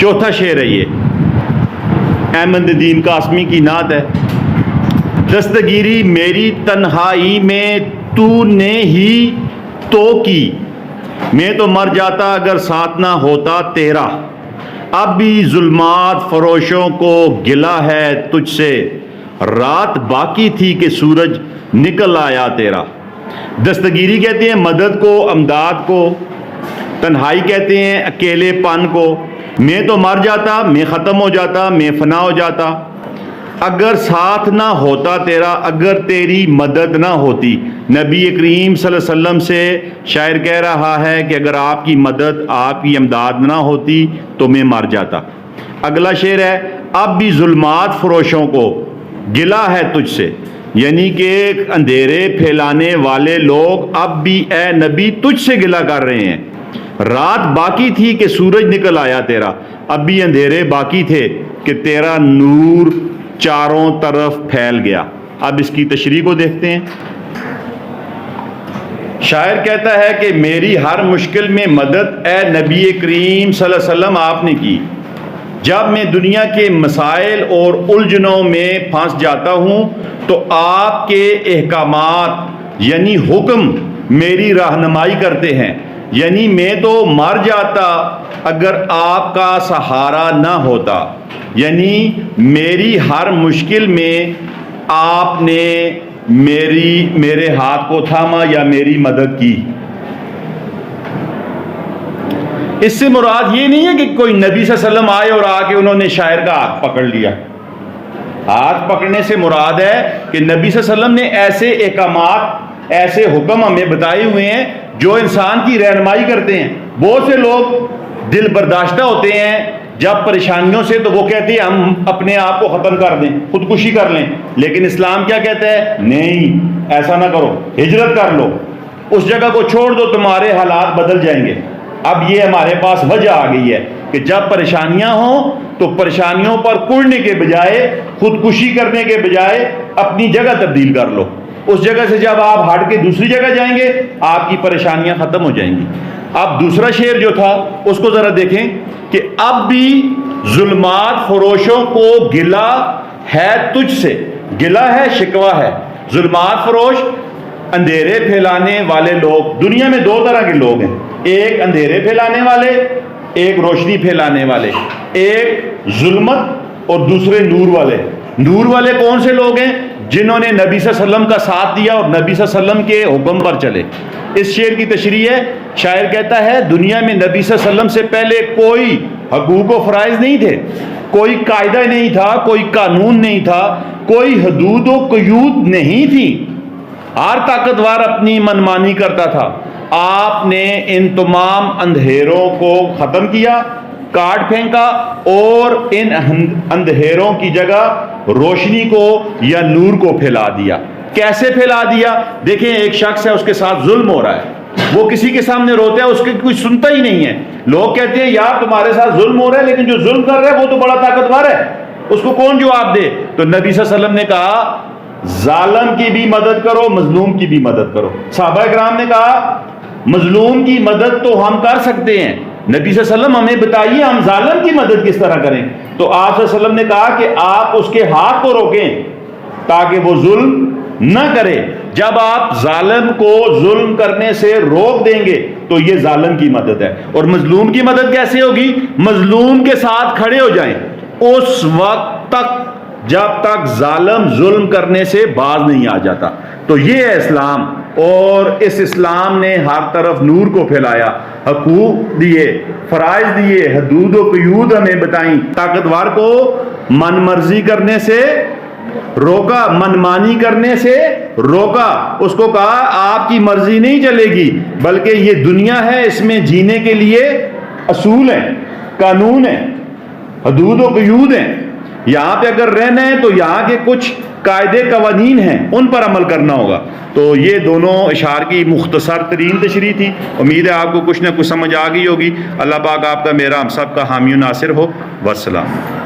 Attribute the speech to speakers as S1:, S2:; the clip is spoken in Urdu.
S1: چوتھا شعر ہے یہ، احمد الدین قاسمی کی نعت ہے۔ دستگیری میری تنہائی میں تو نے ہی تو کی، میں تو مر جاتا اگر ساتھ نہ ہوتا تیرا، اب بھی ظلمات فروشوں کو گلہ ہے تجھ سے، رات باقی تھی کہ سورج نکل آیا تیرا۔ دستگیری کہتے ہیں مدد کو، امداد کو، تنہائی کہتے ہیں اکیلے پن کو۔ میں تو مر جاتا، میں ختم ہو جاتا، میں فنا ہو جاتا اگر ساتھ نہ ہوتا تیرا، اگر تیری مدد نہ ہوتی۔ نبی کریم صلی اللہ علیہ وسلم سے شاعر کہہ رہا ہے کہ اگر آپ کی مدد، آپ کی امداد نہ ہوتی تو میں مر جاتا۔ اگلا شعر ہے، اب بھی ظلمات فروشوں کو گلہ ہے تجھ سے، یعنی کہ اندھیرے پھیلانے والے لوگ اب بھی اے نبی تجھ سے گلہ کر رہے ہیں۔ رات باقی تھی کہ سورج نکل آیا تیرا، اب بھی اندھیرے باقی تھے کہ تیرا نور چاروں طرف پھیل گیا۔ اب اس کی تشریح کو دیکھتے ہیں۔ شاعر کہتا ہے کہ میری ہر مشکل میں مدد اے نبی کریم صلی اللہ علیہ وسلم آپ نے کی۔ جب میں دنیا کے مسائل اور الجھنوں میں پھنس جاتا ہوں تو آپ کے احکامات یعنی حکم میری رہنمائی کرتے ہیں، یعنی میں تو مر جاتا اگر آپ کا سہارا نہ ہوتا، یعنی میری ہر مشکل میں آپ نے میرے ہاتھ کو تھاما یا میری مدد کی۔ اس سے مراد یہ نہیں ہے کہ کوئی نبی صلی اللہ علیہ وسلم آئے اور آ کے انہوں نے شاعر کا ہاتھ پکڑ لیا۔ ہاتھ پکڑنے سے مراد ہے کہ نبی صلی اللہ علیہ وسلم نے ایسے احکامات، ایسے حکم ہمیں بتائے ہوئے ہیں جو انسان کی رہنمائی کرتے ہیں۔ بہت سے لوگ دل برداشتہ ہوتے ہیں جب پریشانیوں سے، تو وہ کہتے ہیں ہم اپنے آپ کو ختم کر دیں، خودکشی کر لیں، لیکن اسلام کیا کہتا ہے؟ نہیں، ایسا نہ کرو، ہجرت کر لو، اس جگہ کو چھوڑ دو، تمہارے حالات بدل جائیں گے۔ اب یہ ہمارے پاس وجہ آ گئی ہے کہ جب پریشانیاں ہوں تو پریشانیوں پر کڑنے کے بجائے، خودکشی کرنے کے بجائے اپنی جگہ تبدیل کر لو۔ اس جگہ سے جب آپ ہٹ کے دوسری جگہ جائیں گے آپ کی پریشانیاں ختم ہو جائیں گی۔ اب دوسرا شعر جو تھا اس کو ذرا دیکھیں کہ اب بھی ظلمات فروشوں کو گلہ ہے تجھ سے، گلہ ہے، شکوہ ہے۔ ظلمات فروش اندھیرے پھیلانے والے لوگ، دنیا میں دو طرح کے لوگ ہیں، ایک اندھیرے پھیلانے والے، ایک روشنی پھیلانے والے، ایک ظلمت اور دوسرے نور والے۔ نور والے کون سے لوگ ہیں؟ جنہوں نے نبی صلی اللہ علیہ وسلم کا ساتھ دیا اور نبی صلی اللہ علیہ وسلم کے حکم پر چلے۔ اس شعر کی تشریح ہے، شاعر کہتا ہے دنیا میں نبی صلی اللہ علیہ وسلم سے پہلے کوئی حقوق و فرائض نہیں تھے، کوئی قاعدہ نہیں تھا، کوئی قانون نہیں تھا، کوئی حدود و قیود نہیں تھی، ہر طاقتور اپنی منمانی کرتا تھا۔ آپ نے ان تمام اندھیروں کو ختم کیا، کاٹ پھینکا، اور ان اندھیروں کی جگہ روشنی کو یا نور کو پھیلا دیا۔ کیسے پھیلا دیا؟ دیکھیں ایک شخص ہے، اس کے ساتھ ظلم ہو رہا ہے، وہ کسی کے سامنے روتا ہے، اس کے کوئی سنتا ہی نہیں ہے۔ لوگ کہتے ہیں یار تمہارے ساتھ ظلم ہو رہا ہے، لیکن جو ظلم کر رہا ہے وہ تو بڑا طاقتور ہے، اس کو کون جواب دے؟ تو نبی صلی اللہ علیہ وسلم نے کہا ظالم کی بھی مدد کرو، مظلوم کی بھی مدد کرو۔ صحابہ کرام نے کہا مظلوم کی مدد تو ہم کر سکتے ہیں، نبی صلی اللہ علیہ وسلم ہمیں بتائیے ہم ظالم کی مدد کس طرح کریں؟ تو آپ صلی اللہ علیہ وسلم نے کہا کہ آپ اس کے ہاتھ کو روکیں تاکہ وہ ظلم نہ کرے۔ جب آپ ظالم کو ظلم کرنے سے روک دیں گے تو یہ ظالم کی مدد ہے۔ اور مظلوم کی مدد کیسے ہوگی؟ مظلوم کے ساتھ کھڑے ہو جائیں اس وقت تک جب تک ظالم ظلم کرنے سے باز نہیں آ جاتا۔ تو یہ ہے اسلام، اور اس اسلام نے ہر طرف نور کو پھیلایا، حقوق دیے، فرائض دیے، حدود و قیود ہمیں بتائیں، طاقتور کو من مرضی کرنے سے روکا، منمانی کرنے سے روکا، اس کو کہا آپ کی مرضی نہیں چلے گی، بلکہ یہ دنیا ہے، اس میں جینے کے لیے اصول ہیں، قانون ہیں، حدود و قیود ہیں۔ یہاں پہ اگر رہنا ہے تو یہاں کے کچھ قاعدے قوانین ہیں، ان پر عمل کرنا ہوگا۔ تو یہ دونوں اشعار کی مختصر ترین تشریح تھی۔ امید ہے آپ کو کچھ نہ کچھ سمجھ آ گئی ہوگی۔ اللہ پاک آپ کا، میرا، ہم سب کا حامی و ناصر ہو۔ والسلام۔